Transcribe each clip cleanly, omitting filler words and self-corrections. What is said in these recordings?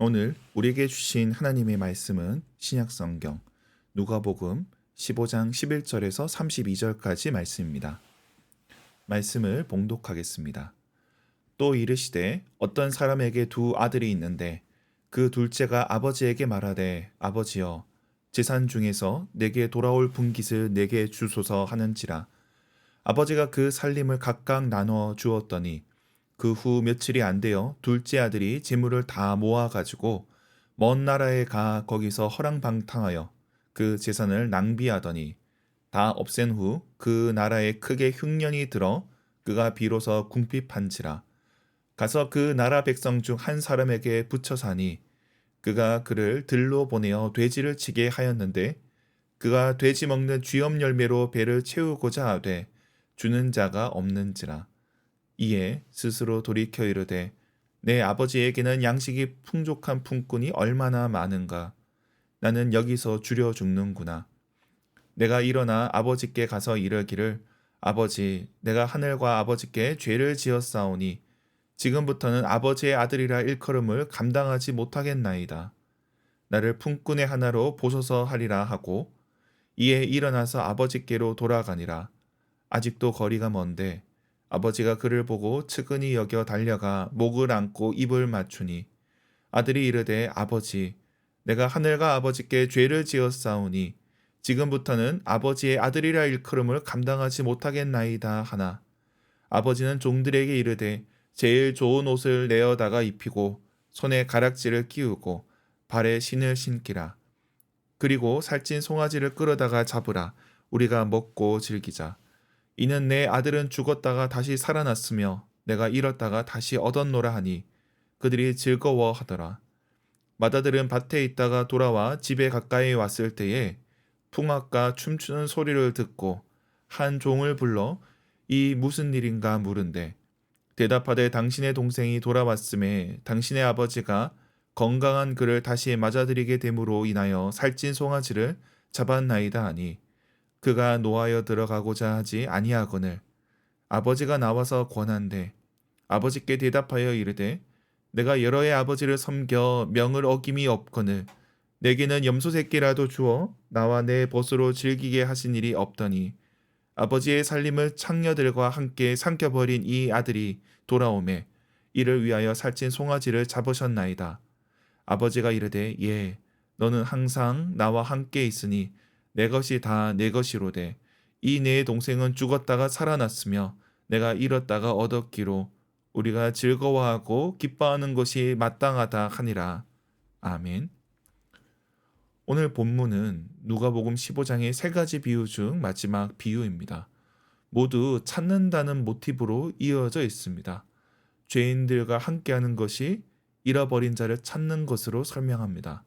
오늘 우리에게 주신 하나님의 말씀은 신약성경 누가복음 15장 11절에서 32절까지 말씀입니다. 말씀을 봉독하겠습니다. 또 이르시되 어떤 사람에게 두 아들이 있는데 그 둘째가 아버지에게 말하되 아버지여 재산 중에서 내게 돌아올 분깃을 내게 주소서 하는지라. 아버지가 그 살림을 각각 나누어 주었더니 그 후 며칠이 안 되어 둘째 아들이 재물을 다 모아가지고 먼 나라에 가 거기서 허랑방탕하여 그 재산을 낭비하더니 다 없앤 후 그 나라에 크게 흉년이 들어 그가 비로소 궁핍한지라. 가서 그 나라 백성 중 한 사람에게 붙여 사니 그가 그를 들로 보내어 돼지를 치게 하였는데 그가 돼지 먹는 쥐염 열매로 배를 채우고자 하되 주는 자가 없는지라. 이에 스스로 돌이켜 이르되 내 아버지에게는 양식이 풍족한 품꾼이 얼마나 많은가. 나는 여기서 주려 죽는구나. 내가 일어나 아버지께 가서 이르기를 아버지 내가 하늘과 아버지께 죄를 지었사오니 지금부터는 아버지의 아들이라 일컬음을 감당하지 못하겠나이다. 나를 품꾼의 하나로 보소서 하리라 하고 이에 일어나서 아버지께로 돌아가니라. 아직도 거리가 먼데 아버지가 그를 보고 측은히 여겨 달려가 목을 안고 입을 맞추니 아들이 이르되 아버지 내가 하늘과 아버지께 죄를 지었사오니 지금부터는 아버지의 아들이라 일컬음을 감당하지 못하겠나이다 하나. 아버지는 종들에게 이르되 제일 좋은 옷을 내어다가 입히고 손에 가락지를 끼우고 발에 신을 신기라. 그리고 살찐 송아지를 끌어다가 잡으라. 우리가 먹고 즐기자. 이는 내 아들은 죽었다가 다시 살아났으며 내가 잃었다가 다시 얻었노라 하니 그들이 즐거워하더라. 맏아들은 밭에 있다가 돌아와 집에 가까이 왔을 때에 풍악과 춤추는 소리를 듣고 한 종을 불러 이 무슨 일인가 물은데 대답하되 당신의 동생이 돌아왔음에 당신의 아버지가 건강한 그를 다시 맞아들이게 됨으로 인하여 살찐 송아지를 잡았나이다 하니 그가 노하여 들어가고자 하지 아니하거늘 아버지가 나와서 권한대 아버지께 대답하여 이르되 내가 여러 해 아버지를 섬겨 명을 어김이 없거늘 내게는 염소 새끼라도 주어 나와 내 벗으로 즐기게 하신 일이 없더니 아버지의 살림을 창녀들과 함께 삼켜버린 이 아들이 돌아오매 이를 위하여 살찐 송아지를 잡으셨나이다. 아버지가 이르되 예 너는 항상 나와 함께 있으니 내 것이 다 내 것이로되 이 내 동생은 죽었다가 살아났으며 내가 잃었다가 얻었기로 우리가 즐거워하고 기뻐하는 것이 마땅하다 하니라. 아멘. 오늘 본문은 누가복음 15장의 세 가지 비유 중 마지막 비유입니다. 모두 찾는다는 모티브로 이어져 있습니다. 죄인들과 함께하는 것이 잃어버린 자를 찾는 것으로 설명합니다.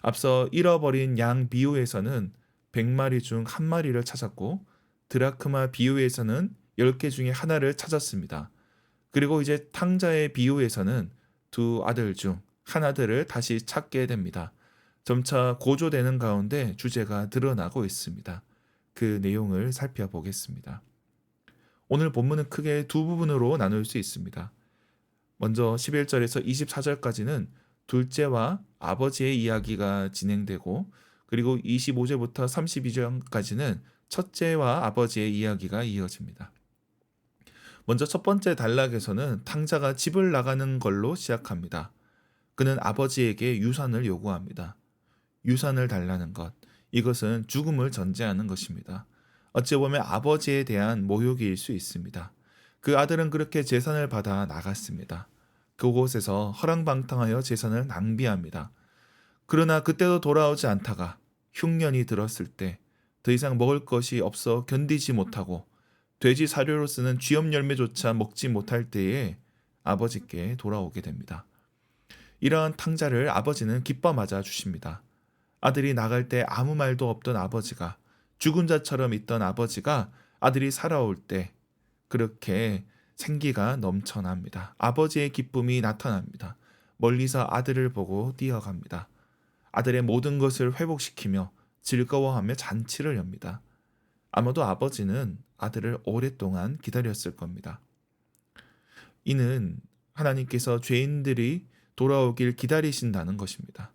앞서 잃어버린 양 비유에서는 100마리 중 한 마리를 찾았고 드라크마 비유에서는 10개 중에 하나를 찾았습니다. 그리고 이제 탕자의 비유에서는 두 아들 중 하나들을 다시 찾게 됩니다. 점차 고조되는 가운데 주제가 드러나고 있습니다. 그 내용을 살펴보겠습니다. 오늘 본문은 크게 두 부분으로 나눌 수 있습니다. 먼저 11절에서 24절까지는 둘째와 아버지의 이야기가 진행되고 그리고 25절부터 32절까지는 첫째와 아버지의 이야기가 이어집니다. 먼저 첫 번째 단락에서는 탕자가 집을 나가는 걸로 시작합니다. 그는 아버지에게 유산을 요구합니다. 유산을 달라는 것, 이것은 죽음을 전제하는 것입니다. 어찌 보면 아버지에 대한 모욕일 수 있습니다. 그 아들은 그렇게 재산을 받아 나갔습니다. 그곳에서 허랑방탕하여 재산을 낭비합니다. 그러나 그때도 돌아오지 않다가 흉년이 들었을 때 더 이상 먹을 것이 없어 견디지 못하고 돼지 사료로 쓰는 쥐염 열매조차 먹지 못할 때에 아버지께 돌아오게 됩니다. 이러한 탕자를 아버지는 기뻐 맞아 주십니다. 아들이 나갈 때 아무 말도 없던 아버지가 죽은 자처럼 있던 아버지가 아들이 살아올 때 그렇게 생기가 넘쳐납니다. 아버지의 기쁨이 나타납니다. 멀리서 아들을 보고 뛰어갑니다. 아들의 모든 것을 회복시키며 즐거워하며 잔치를 엽니다. 아마도 아버지는 아들을 오랫동안 기다렸을 겁니다. 이는 하나님께서 죄인들이 돌아오길 기다리신다는 것입니다.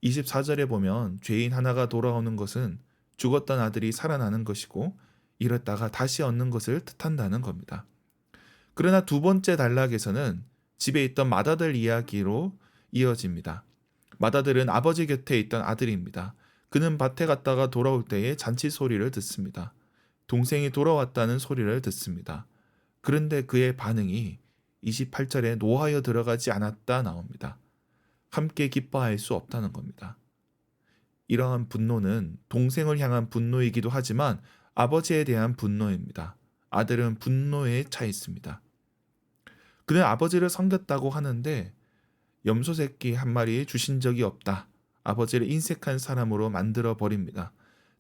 24절에 보면 죄인 하나가 돌아오는 것은 죽었던 아들이 살아나는 것이고 잃었다가 다시 얻는 것을 뜻한다는 겁니다. 그러나 두 번째 단락에서는 집에 있던 맏아들 이야기로 이어집니다. 맏아들은 아버지 곁에 있던 아들입니다. 그는 밭에 갔다가 돌아올 때에 잔치 소리를 듣습니다. 동생이 돌아왔다는 소리를 듣습니다. 그런데 그의 반응이 28절에 노하여 들어가지 않았다 나옵니다. 함께 기뻐할 수 없다는 겁니다. 이러한 분노는 동생을 향한 분노이기도 하지만 아버지에 대한 분노입니다. 아들은 분노에 차 있습니다. 그는 아버지를 섬겼다고 하는데 염소 새끼 한 마리 주신 적이 없다. 아버지를 인색한 사람으로 만들어 버립니다.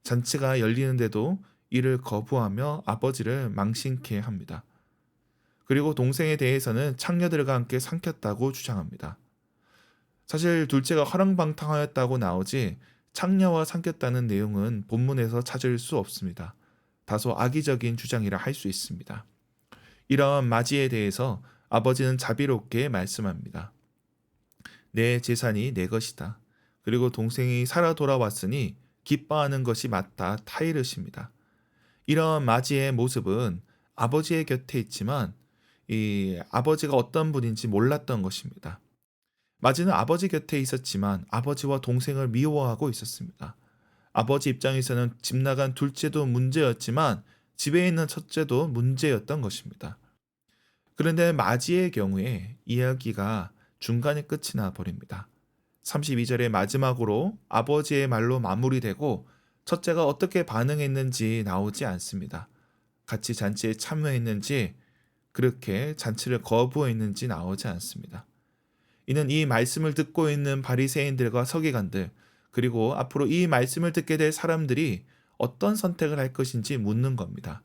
잔치가 열리는데도 이를 거부하며 아버지를 망신케 합니다. 그리고 동생에 대해서는 창녀들과 함께 삼켰다고 주장합니다. 사실 둘째가 허랑방탕하였다고 나오지 창녀와 삼켰다는 내용은 본문에서 찾을 수 없습니다. 다소 악의적인 주장이라 할 수 있습니다. 이러한 맞이에 대해서 아버지는 자비롭게 말씀합니다. 내 재산이 내 것이다. 그리고 동생이 살아 돌아왔으니 기뻐하는 것이 맞다 타이르십니다. 이러한 맞이의 모습은 아버지의 곁에 있지만 이 아버지가 어떤 분인지 몰랐던 것입니다. 마지는 아버지 곁에 있었지만 아버지와 동생을 미워하고 있었습니다. 아버지 입장에서는 집 나간 둘째도 문제였지만 집에 있는 첫째도 문제였던 것입니다. 그런데 마지의 경우에 이야기가 중간에 끝이 나 버립니다. 32절의 마지막으로 아버지의 말로 마무리되고 첫째가 어떻게 반응했는지 나오지 않습니다. 같이 잔치에 참여했는지 그렇게 잔치를 거부했는지 나오지 않습니다. 이는 이 말씀을 듣고 있는 바리새인들과 서기관들 그리고 앞으로 이 말씀을 듣게 될 사람들이 어떤 선택을 할 것인지 묻는 겁니다.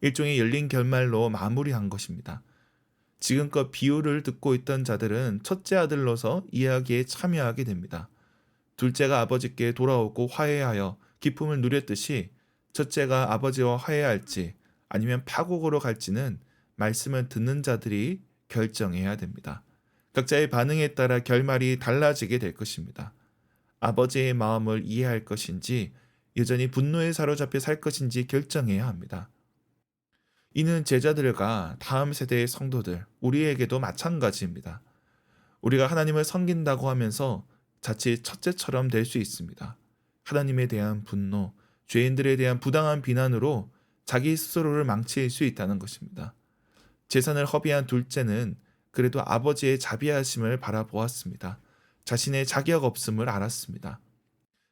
일종의 열린 결말로 마무리한 것입니다. 지금껏 비유를 듣고 있던 자들은 첫째 아들로서 이야기에 참여하게 됩니다. 둘째가 아버지께 돌아오고 화해하여 기쁨을 누렸듯이 첫째가 아버지와 화해할지 아니면 파국으로 갈지는 말씀을 듣는 자들이 결정해야 됩니다. 각자의 반응에 따라 결말이 달라지게 될 것입니다. 아버지의 마음을 이해할 것인지 여전히 분노에 사로잡혀 살 것인지 결정해야 합니다. 이는 제자들과 다음 세대의 성도들, 우리에게도 마찬가지입니다. 우리가 하나님을 섬긴다고 하면서 자칫 첫째처럼 될 수 있습니다. 하나님에 대한 분노, 죄인들에 대한 부당한 비난으로 자기 스스로를 망칠 수 있다는 것입니다. 재산을 허비한 둘째는 그래도 아버지의 자비하심을 바라보았습니다. 자신의 자격 없음을 알았습니다.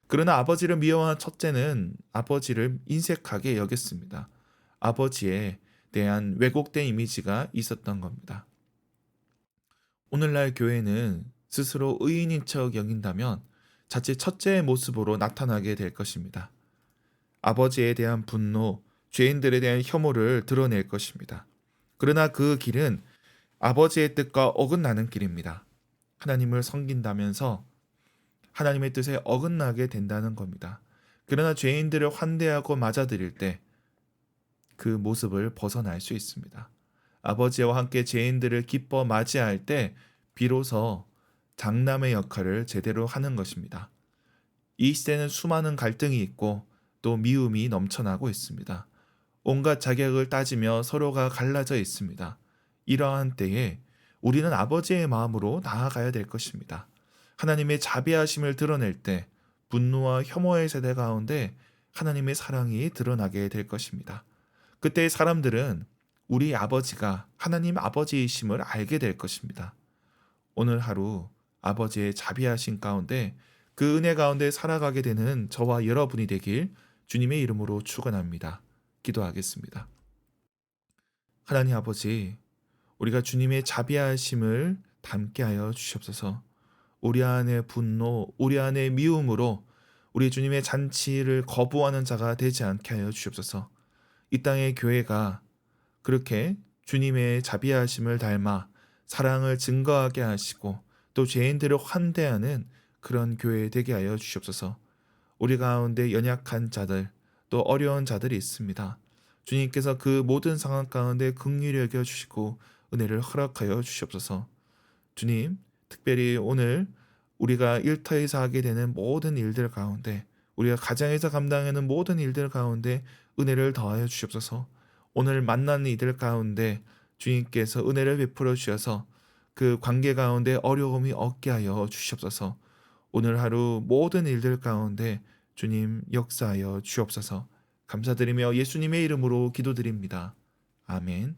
그러나 아버지를 미워한 첫째는 아버지를 인색하게 여겼습니다. 아버지에 대한 왜곡된 이미지가 있었던 겁니다. 오늘날 교회는 스스로 의인인 척 여긴다면 자칫 첫째의 모습으로 나타나게 될 것입니다. 아버지에 대한 분노, 죄인들에 대한 혐오를 드러낼 것입니다. 그러나 그 길은 아버지의 뜻과 어긋나는 길입니다. 하나님을 섬긴다면서 하나님의 뜻에 어긋나게 된다는 겁니다. 그러나 죄인들을 환대하고 맞아들일 때 그 모습을 벗어날 수 있습니다. 아버지와 함께 죄인들을 기뻐 맞이할 때 비로소 장남의 역할을 제대로 하는 것입니다. 이 시대는 수많은 갈등이 있고 또 미움이 넘쳐나고 있습니다. 온갖 자격을 따지며 서로가 갈라져 있습니다. 이러한 때에 우리는 아버지의 마음으로 나아가야 될 것입니다. 하나님의 자비하심을 드러낼 때 분노와 혐오의 세대 가운데 하나님의 사랑이 드러나게 될 것입니다. 그때 사람들은 우리 아버지가 하나님 아버지이심을 알게 될 것입니다. 오늘 하루 아버지의 자비하심 가운데 그 은혜 가운데 살아가게 되는 저와 여러분이 되길 주님의 이름으로 축원합니다. 기도하겠습니다. 하나님 아버지, 우리가 주님의 자비하심을 담게 하여 주시옵소서. 우리 안의 분노, 우리 안의 미움으로 우리 주님의 잔치를 거부하는 자가 되지 않게 하여 주시옵소서. 이 땅의 교회가 그렇게 주님의 자비하심을 닮아 사랑을 증거하게 하시고 또 죄인들을 환대하는 그런 교회 되게 하여 주시옵소서. 우리 가운데 연약한 자들 또 어려운 자들이 있습니다. 주님께서 그 모든 상황 가운데 긍휼히 여겨 주시고 은혜를 허락하여 주시옵소서. 주님, 특별히 오늘 우리가 일터에서 하게 되는 모든 일들 가운데, 우리가 가정에서 감당하는 모든 일들 가운데 은혜를 더하여 주시옵소서. 오늘 만나는 이들 가운데 주님께서 은혜를 베풀어 주셔서 그 관계 가운데 어려움이 없게 하여 주시옵소서. 오늘 하루 모든 일들 가운데 주님 역사하여 주옵소서. 감사드리며 예수님의 이름으로 기도드립니다. 아멘.